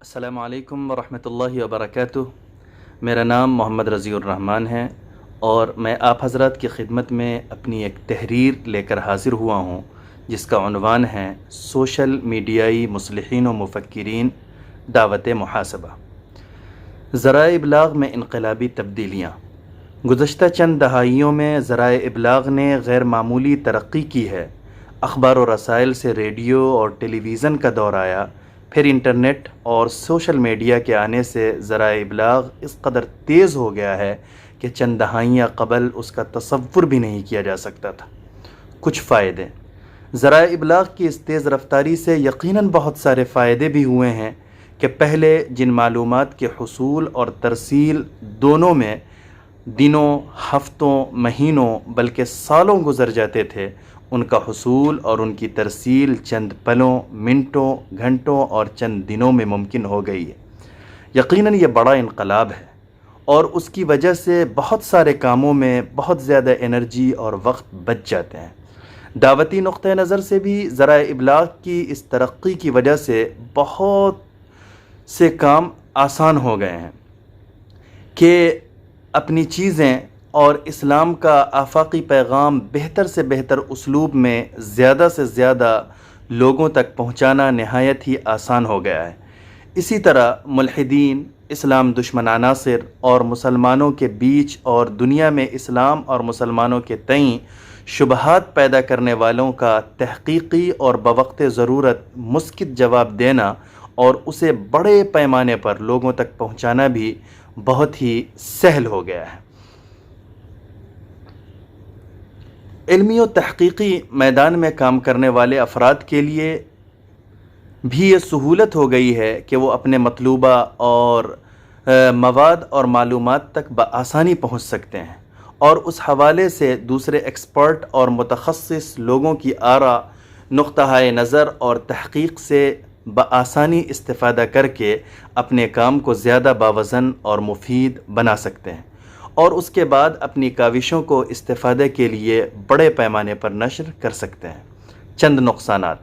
السلام علیکم ورحمۃ اللہ وبرکاتہ۔ میرا نام محمد رضی الرحمن ہے اور میں آپ حضرات کی خدمت میں اپنی ایک تحریر لے کر حاضر ہوا ہوں جس کا عنوان ہے سوشل میڈیائی مصلحین و مفکرین دعوت محاسبہ۔ ذرائع ابلاغ میں انقلابی تبدیلیاں۔ گزشتہ چند دہائیوں میں ذرائع ابلاغ نے غیر معمولی ترقی کی ہے۔ اخبار و رسائل سے ریڈیو اور ٹیلی ویژن کا دور آیا، پھر انٹرنیٹ اور سوشل میڈیا کے آنے سے ذرائع ابلاغ اس قدر تیز ہو گیا ہے کہ چند دہائیاں قبل اس کا تصور بھی نہیں کیا جا سکتا تھا۔ کچھ فائدے۔ ذرائع ابلاغ کی اس تیز رفتاری سے یقیناً بہت سارے فائدے بھی ہوئے ہیں کہ پہلے جن معلومات کے حصول اور ترسیل دونوں میں دنوں، ہفتوں، مہینوں بلکہ سالوں گزر جاتے تھے، ان کا حصول اور ان کی ترسیل چند پلوں، منٹوں، گھنٹوں اور چند دنوں میں ممکن ہو گئی ہے۔ یقیناً یہ بڑا انقلاب ہے اور اس کی وجہ سے بہت سارے کاموں میں بہت زیادہ انرجی اور وقت بچ جاتے ہیں۔ دعوتی نقطہ نظر سے بھی ذرائع ابلاغ کی اس ترقی کی وجہ سے بہت سے کام آسان ہو گئے ہیں کہ اپنی چیزیں اور اسلام کا آفاقی پیغام بہتر سے بہتر اسلوب میں زیادہ سے زیادہ لوگوں تک پہنچانا نہایت ہی آسان ہو گیا ہے۔ اسی طرح ملحدین، اسلام دشمن عناصر اور مسلمانوں کے بیچ اور دنیا میں اسلام اور مسلمانوں کے تئیں شبہات پیدا کرنے والوں کا تحقیقی اور بوقت ضرورت مسکت جواب دینا اور اسے بڑے پیمانے پر لوگوں تک پہنچانا بھی بہت ہی سہل ہو گیا ہے۔ علمی و تحقیقی میدان میں کام کرنے والے افراد کے لیے بھی یہ سہولت ہو گئی ہے کہ وہ اپنے مطلوبہ اور مواد اور معلومات تک بآسانی پہنچ سکتے ہیں اور اس حوالے سے دوسرے ایکسپرٹ اور متخصص لوگوں کی آراء، نقطہ نظر اور تحقیق سے بآسانی استفادہ کر کے اپنے کام کو زیادہ باوزن اور مفید بنا سکتے ہیں اور اس کے بعد اپنی کاوشوں کو استفادے کے لیے بڑے پیمانے پر نشر کر سکتے ہیں۔ چند نقصانات۔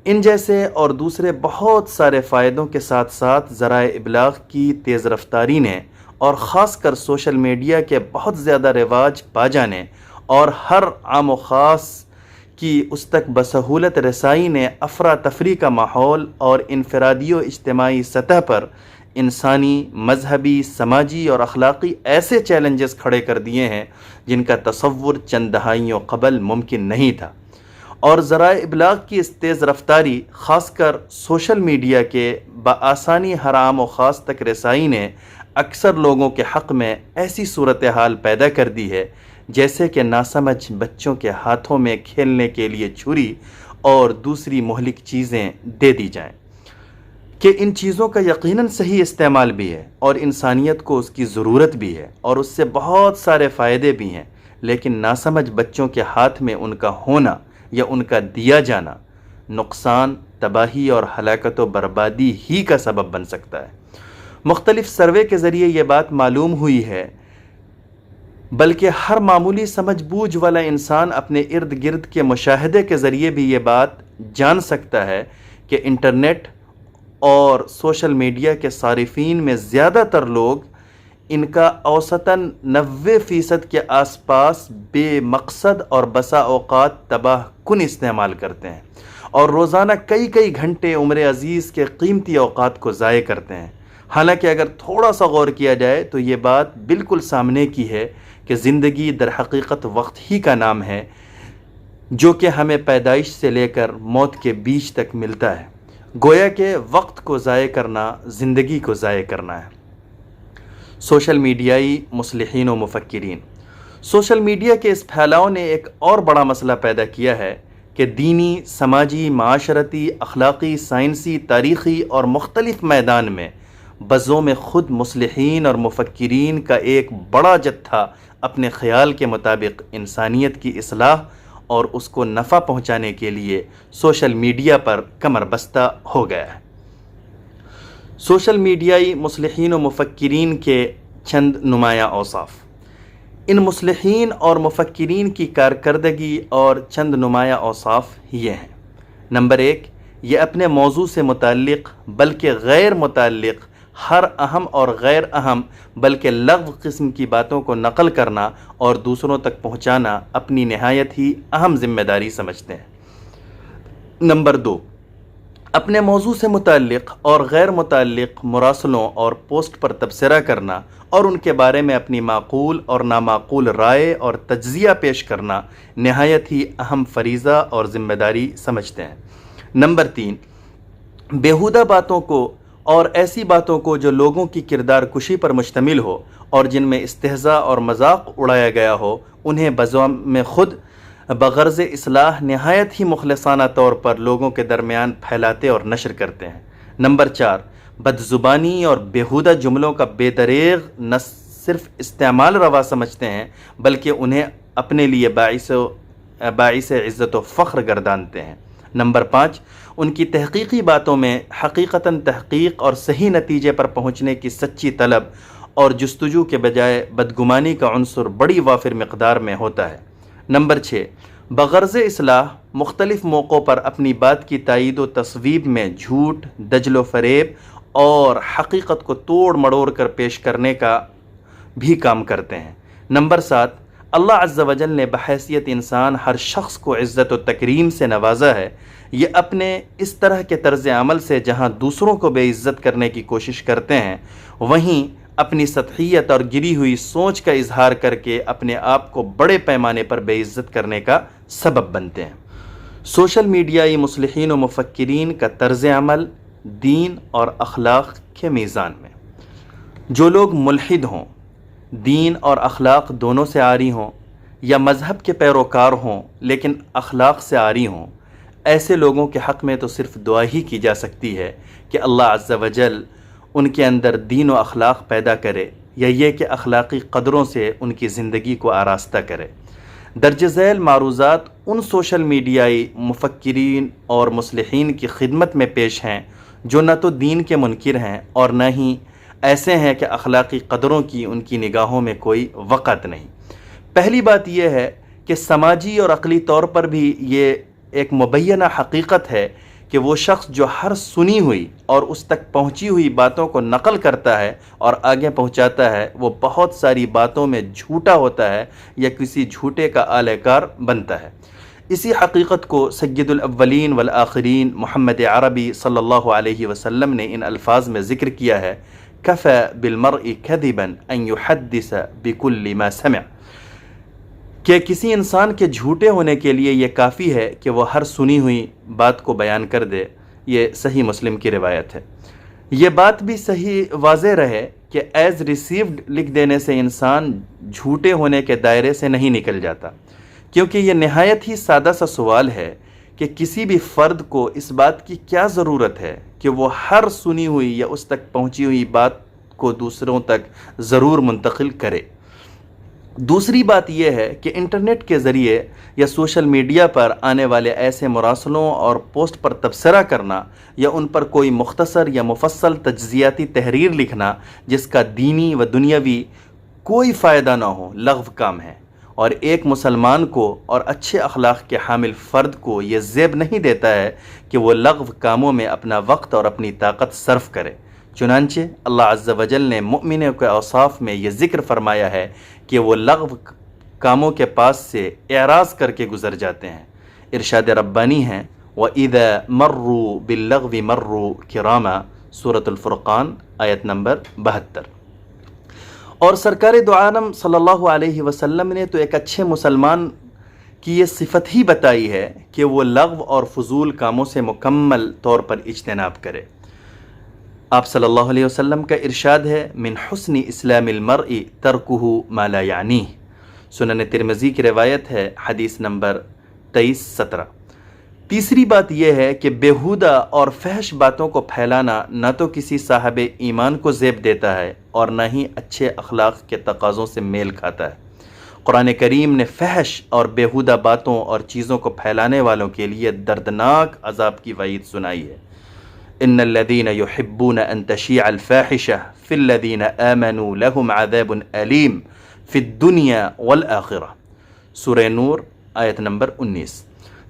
ان جیسے اور دوسرے بہت سارے فائدوں کے ساتھ ساتھ ذرائع ابلاغ کی تیز رفتاری نے اور خاص کر سوشل میڈیا کے بہت زیادہ رواج پا جانے اور ہر عام و خاص کی اس تک بسہولت رسائی نے افراتفری کا ماحول اور انفرادی و اجتماعی سطح پر انسانی، مذہبی، سماجی اور اخلاقی ایسے چیلنجز کھڑے کر دیے ہیں جن کا تصور چند دہائیوں قبل ممکن نہیں تھا، اور ذرائع ابلاغ کی اس تیز رفتاری خاص کر سوشل میڈیا کے بآسانی ہر عام و خاص تک رسائی نے اکثر لوگوں کے حق میں ایسی صورتحال پیدا کر دی ہے جیسے کہ ناسمجھ بچوں کے ہاتھوں میں کھیلنے کے لیے چھری اور دوسری مہلک چیزیں دے دی جائیں کہ ان چیزوں کا یقیناً صحیح استعمال بھی ہے اور انسانیت کو اس کی ضرورت بھی ہے اور اس سے بہت سارے فائدے بھی ہیں، لیکن ناسمجھ بچوں کے ہاتھ میں ان کا ہونا یا ان کا دیا جانا نقصان، تباہی اور ہلاکت و بربادی ہی کا سبب بن سکتا ہے۔ مختلف سروے کے ذریعے یہ بات معلوم ہوئی ہے، بلکہ ہر معمولی سمجھ بوجھ والا انسان اپنے ارد گرد کے مشاہدے کے ذریعے بھی یہ بات جان سکتا ہے کہ انٹرنیٹ اور سوشل میڈیا کے صارفین میں زیادہ تر لوگ ان کا اوسطاً 90% کے آس پاس بے مقصد اور بسا اوقات تباہ کن استعمال کرتے ہیں اور روزانہ کئی گھنٹے عمر عزیز کے قیمتی اوقات کو ضائع کرتے ہیں۔ حالانکہ اگر تھوڑا سا غور کیا جائے تو یہ بات بالکل سامنے کی ہے کہ زندگی در حقیقت وقت ہی کا نام ہے جو کہ ہمیں پیدائش سے لے کر موت کے بیچ تک ملتا ہے۔ گویا کہ وقت کو ضائع کرنا زندگی کو ضائع کرنا ہے۔ سوشل میڈیائی مصلحین و مفکرین۔ سوشل میڈیا کے اس پھیلاؤ نے ایک اور بڑا مسئلہ پیدا کیا ہے کہ دینی، سماجی، معاشرتی، اخلاقی، سائنسی، تاریخی اور مختلف میدان میں بزوم خود مصلحین اور مفکرین کا ایک بڑا جتھا اپنے خیال کے مطابق انسانیت کی اصلاح اور اس کو نفع پہنچانے کے لیے سوشل میڈیا پر کمر بستہ ہو گیا ہے۔ سوشل میڈیائی مصلحین و مفکرین کے چند نمایاں اوصاف۔ ان مصلحین اور مفکرین کی کارکردگی اور چند نمایاں اوصاف یہ ہیں۔ نمبر 1، یہ اپنے موضوع سے متعلق بلکہ غیر متعلق ہر اہم اور غیر اہم بلکہ لغو قسم کی باتوں کو نقل کرنا اور دوسروں تک پہنچانا اپنی نہایت ہی اہم ذمہ داری سمجھتے ہیں۔ نمبر 2، اپنے موضوع سے متعلق اور غیر متعلق مراسلوں اور پوسٹ پر تبصرہ کرنا اور ان کے بارے میں اپنی معقول اور نامعقول رائے اور تجزیہ پیش کرنا نہایت ہی اہم فریضہ اور ذمہ داری سمجھتے ہیں۔ نمبر 3، بیہودہ باتوں کو اور ایسی باتوں کو جو لوگوں کی کردار کشی پر مشتمل ہو اور جن میں استہزاء اور مذاق اڑایا گیا ہو، انہیں بذم خود بغرض اصلاح نہایت ہی مخلصانہ طور پر لوگوں کے درمیان پھیلاتے اور نشر کرتے ہیں۔ نمبر 4، بد زبانی اور بیہودہ جملوں کا بے دریغ نہ صرف استعمال روا سمجھتے ہیں بلکہ انہیں اپنے لیے باعث عزت و فخر گردانتے ہیں۔ نمبر 5، ان کی تحقیقی باتوں میں حقیقتاً تحقیق اور صحیح نتیجے پر پہنچنے کی سچی طلب اور جستجو کے بجائے بدگمانی کا عنصر بڑی وافر مقدار میں ہوتا ہے۔ نمبر 6، بغرض اصلاح مختلف موقعوں پر اپنی بات کی تائید و تصویب میں جھوٹ، دجل و فریب اور حقیقت کو توڑ مڑوڑ کر پیش کرنے کا بھی کام کرتے ہیں۔ نمبر 7، اللہ عز و جل نے بحیثیت انسان ہر شخص کو عزت و تکریم سے نوازا ہے۔ یہ اپنے اس طرح کے طرز عمل سے جہاں دوسروں کو بے عزت کرنے کی کوشش کرتے ہیں، وہیں اپنی سطحیت اور گری ہوئی سوچ کا اظہار کر کے اپنے آپ کو بڑے پیمانے پر بے عزت کرنے کا سبب بنتے ہیں۔ سوشل میڈیائی مصلحین و مفکرین کا طرز عمل دین اور اخلاق کے میزان میں، جو لوگ ملحد ہوں، دین اور اخلاق دونوں سے عاری ہوں، یا مذہب کے پیروکار ہوں لیکن اخلاق سے عاری ہوں، ایسے لوگوں کے حق میں تو صرف دعا ہی کی جا سکتی ہے کہ اللہ عز و جل ان کے اندر دین و اخلاق پیدا کرے، یا یہ کہ اخلاقی قدروں سے ان کی زندگی کو آراستہ کرے۔ درج ذیل معروضات ان سوشل میڈیائی مفکرین اور مصلحین کی خدمت میں پیش ہیں جو نہ تو دین کے منکر ہیں اور نہ ہی ایسے ہیں کہ اخلاقی قدروں کی ان کی نگاہوں میں کوئی وقعت نہیں۔ پہلی بات یہ ہے کہ سماجی اور عقلی طور پر بھی یہ ایک مبینہ حقیقت ہے کہ وہ شخص جو ہر سنی ہوئی اور اس تک پہنچی ہوئی باتوں کو نقل کرتا ہے اور آگے پہنچاتا ہے، وہ بہت ساری باتوں میں جھوٹا ہوتا ہے یا کسی جھوٹے کا آلہ کار بنتا ہے۔ اسی حقیقت کو سید الاولین والآخرین محمد عربی صلی اللہ علیہ وسلم نے ان الفاظ میں ذکر کیا ہے، کفى بالمرء كذبا ان يحدث بكل ما سمع، کہ کسی انسان کے جھوٹے ہونے کے لیے یہ کافی ہے کہ وہ ہر سنی ہوئی بات کو بیان کر دے۔ یہ صحیح مسلم کی روایت ہے۔ یہ بات بھی صحیح واضح رہے کہ ایز ریسیوڈ لکھ دینے سے انسان جھوٹے ہونے کے دائرے سے نہیں نکل جاتا، کیونکہ یہ نہایت ہی سادہ سا سوال ہے کہ کسی بھی فرد کو اس بات کی کیا ضرورت ہے کہ وہ ہر سنی ہوئی یا اس تک پہنچی ہوئی بات کو دوسروں تک ضرور منتقل کرے۔ دوسری بات یہ ہے کہ انٹرنیٹ کے ذریعے یا سوشل میڈیا پر آنے والے ایسے مراسلوں اور پوسٹ پر تبصرہ کرنا یا ان پر کوئی مختصر یا مفصل تجزیاتی تحریر لکھنا جس کا دینی و دنیاوی کوئی فائدہ نہ ہو، لغو کام ہے، اور ایک مسلمان کو اور اچھے اخلاق کے حامل فرد کو یہ زیب نہیں دیتا ہے کہ وہ لغو کاموں میں اپنا وقت اور اپنی طاقت صرف کرے۔ چنانچہ اللہ عز و جل نے مؤمنوں کے اوصاف میں یہ ذکر فرمایا ہے کہ وہ لغو کاموں کے پاس سے اعراض کر کے گزر جاتے ہیں۔ ارشاد ربانی ہیں، وَإِذَا مَرُّوا بِاللَّغْوِ مَرُّوا كِرَامًا، سورۃ الفرقان آیت نمبر 72۔ اور سرکار دو عالم صلی اللہ علیہ وسلم نے تو ایک اچھے مسلمان کی یہ صفت ہی بتائی ہے کہ وہ لغو اور فضول کاموں سے مکمل طور پر اجتناب کرے۔ آپ صلی اللہ علیہ وسلم کا ارشاد ہے، من حسن اسلام المرء ترکہ ما لا یعنیہ، سنن ترمذی کی روایت ہے، حدیث نمبر 2317۔ تیسری بات یہ ہے کہ بیہودہ اور فحش باتوں کو پھیلانا نہ تو کسی صاحب ایمان کو زیب دیتا ہے اور نہ ہی اچھے اخلاق کے تقاضوں سے میل کھاتا ہے۔ قرآن کریم نے فحش اور بیہودہ باتوں اور چیزوں کو پھیلانے والوں کے لیے دردناک عذاب کی وعید سنائی ہے۔ ان الذين يحبون ان تشيع الفاحشة في الذين آمنوا لهم عذاب أليم في الدنيا والآخرة، سورہ نور آیت نمبر 19۔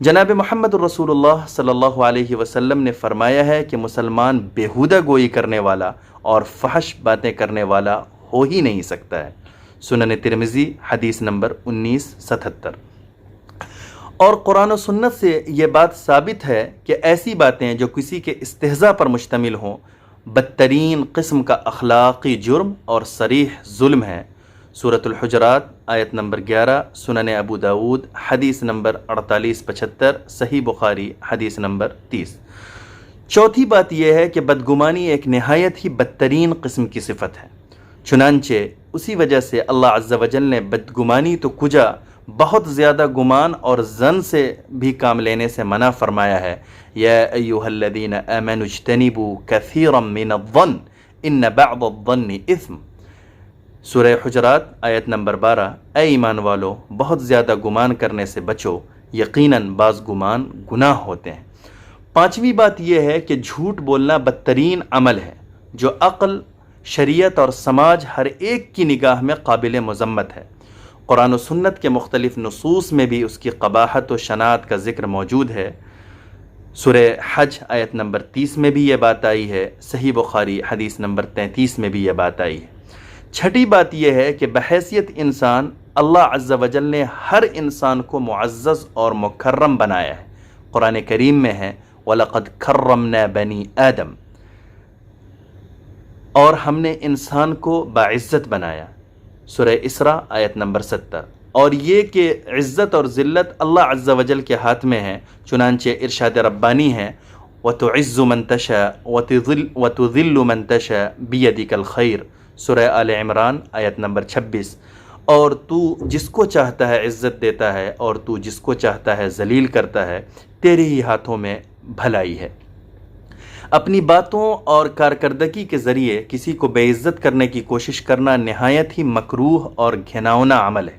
جناب محمد رسول اللہ صلی اللہ علیہ وسلم نے فرمایا ہے کہ مسلمان بیہودہ گوئی کرنے والا اور فحش باتیں کرنے والا ہو ہی نہیں سکتا ہے۔ سنن ترمذی حدیث نمبر 1977۔ اور قرآن و سنت سے یہ بات ثابت ہے کہ ایسی باتیں جو کسی کے استہزاء پر مشتمل ہوں بدترین قسم کا اخلاقی جرم اور صریح ظلم ہے۔ سورۃ الحجرات آیت نمبر 11، سنن ابو داود حدیث نمبر 4875، صحیح بخاری حدیث نمبر 30۔ چوتھی بات یہ ہے کہ بدگمانی ایک نہایت ہی بدترین قسم کی صفت ہے، چنانچہ اسی وجہ سے اللہ عز و جل نے بدگمانی تو کجا بہت زیادہ گمان اور ظن سے بھی کام لینے سے منع فرمایا ہے۔ یا ایھا الذین آمنوا اجتنبوا کثیرا من الظن ان بعض الظن اثم۔ سورہ حجرات آیت نمبر 12۔ اے ایمان والو، بہت زیادہ گمان کرنے سے بچو، یقیناً بعض گمان گناہ ہوتے ہیں۔ پانچویں بات یہ ہے کہ جھوٹ بولنا بدترین عمل ہے جو عقل، شریعت اور سماج ہر ایک کی نگاہ میں قابل مذمت ہے۔ قرآن و سنت کے مختلف نصوص میں بھی اس کی قباحت و شناعت کا ذکر موجود ہے۔ سورہ حج آیت نمبر 30 میں بھی یہ بات آئی ہے، صحیح بخاری حدیث نمبر 33 میں بھی یہ بات آئی ہے۔ چھٹی بات یہ ہے کہ بحیثیت انسان اللہ عز و جل نے ہر انسان کو معزز اور مکرم بنایا ہے۔ قرآن کریم میں ہے وَلَقَدْ كَرَّمْنَا بَنِي آدم، اور ہم نے انسان کو باعزت بنایا۔ سورہ اسراء آیت نمبر 70۔ اور یہ کہ عزت اور ذلت اللہ عز و جل کے ہاتھ میں ہے، چنانچہ ارشاد ربانی ہے وَتُعِزُّ مَن تَشَاءُ وَتُذِلُّ مَن تَشَاءُ بِيَدِكَ الْخَيْرُ، سورہ آل عمران آیت نمبر 26۔ اور تو جس کو چاہتا ہے عزت دیتا ہے اور تو جس کو چاہتا ہے ذلیل کرتا ہے، تیرے ہی ہاتھوں میں بھلائی ہے۔ اپنی باتوں اور کارکردگی کے ذریعے کسی کو بے عزت کرنے کی کوشش کرنا نہایت ہی مکروہ اور گھناؤنا عمل ہے۔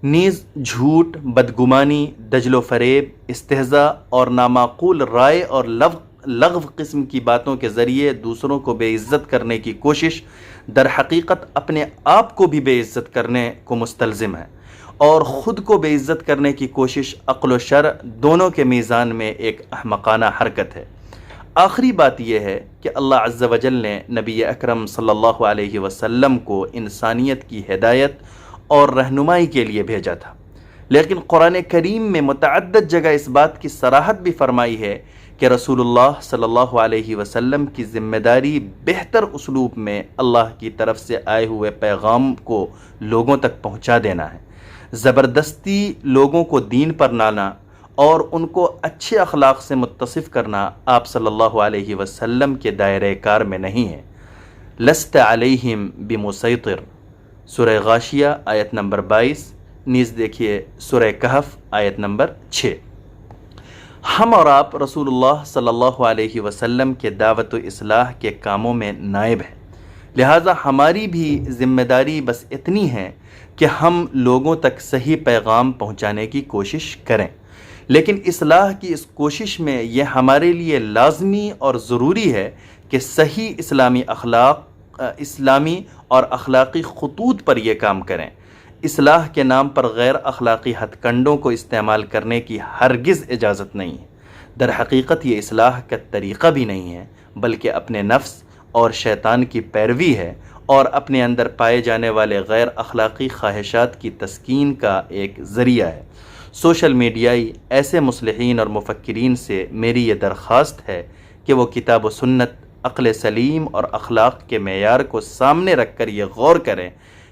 نیز جھوٹ، بدگمانی، دجل و فریب، استہزاء اور نامعقول رائے اور لغو قسم کی باتوں کے ذریعے دوسروں کو بے عزت کرنے کی کوشش در حقیقت اپنے آپ کو بھی بے عزت کرنے کو مستلزم ہے، اور خود کو بے عزت کرنے کی کوشش عقل و شرع دونوں کے میزان میں ایک احمقانہ حرکت ہے۔ آخری بات یہ ہے کہ اللہ عز و جل نے نبی اکرم صلی اللہ علیہ وسلم کو انسانیت کی ہدایت اور رہنمائی کے لیے بھیجا تھا، لیکن قرآن کریم میں متعدد جگہ اس بات کی صراحت بھی فرمائی ہے کہ رسول اللہ صلی اللہ علیہ وسلم کی ذمہ داری بہتر اسلوب میں اللہ کی طرف سے آئے ہوئے پیغام کو لوگوں تک پہنچا دینا ہے۔ زبردستی لوگوں کو دین پر لانا اور ان کو اچھے اخلاق سے متصف کرنا آپ صلی اللہ علیہ وسلم کے دائرۂ کار میں نہیں ہے۔ لست علیہم بمسیطر، سورہ غاشیہ آیت نمبر 22، نیز دیکھیے سورہ کہف آیت نمبر 6۔ ہم اور آپ رسول اللہ صلی اللہ علیہ وسلم کے دعوت و اصلاح کے کاموں میں نائب ہیں، لہٰذا ہماری بھی ذمہ داری بس اتنی ہے کہ ہم لوگوں تک صحیح پیغام پہنچانے کی کوشش کریں، لیکن اصلاح کی اس کوشش میں یہ ہمارے لیے لازمی اور ضروری ہے کہ صحیح اسلامی اور اخلاقی خطوط پر یہ کام کریں۔ اصلاح کے نام پر غیر اخلاقی ہتھ کنڈوں کو استعمال کرنے کی ہرگز اجازت نہیں ہے۔ در حقیقت یہ اصلاح کا طریقہ بھی نہیں ہے، بلکہ اپنے نفس اور شیطان کی پیروی ہے اور اپنے اندر پائے جانے والے غیر اخلاقی خواہشات کی تسکین کا ایک ذریعہ ہے۔ سوشل میڈیائی ایسے مصلحین اور مفکرین سے میری یہ درخواست ہے کہ وہ کتاب و سنت، عقل سلیم اور اخلاق کے معیار کو سامنے رکھ کر یہ غور کریں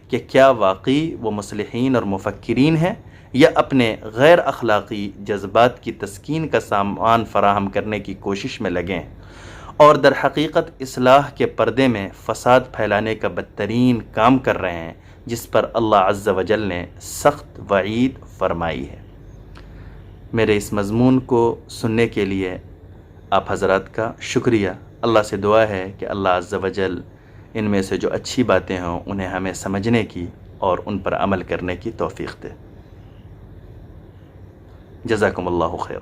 کہ کیا واقعی وہ مصلحین اور مفکرین ہیں یا اپنے غیر اخلاقی جذبات کی تسکین کا سامان فراہم کرنے کی کوشش میں لگیں اور در حقیقت اصلاح کے پردے میں فساد پھیلانے کا بدترین کام کر رہے ہیں، جس پر اللہ عز و جل نے سخت وعید فرمائی ہے۔ میرے اس مضمون کو سننے کے لیے آپ حضرات کا شکریہ۔ اللہ سے دعا ہے کہ اللہ عز و جل ان میں سے جو اچھی باتیں ہوں انہیں ہمیں سمجھنے کی اور ان پر عمل کرنے کی توفیق دے۔ جزاکم اللہ خیر۔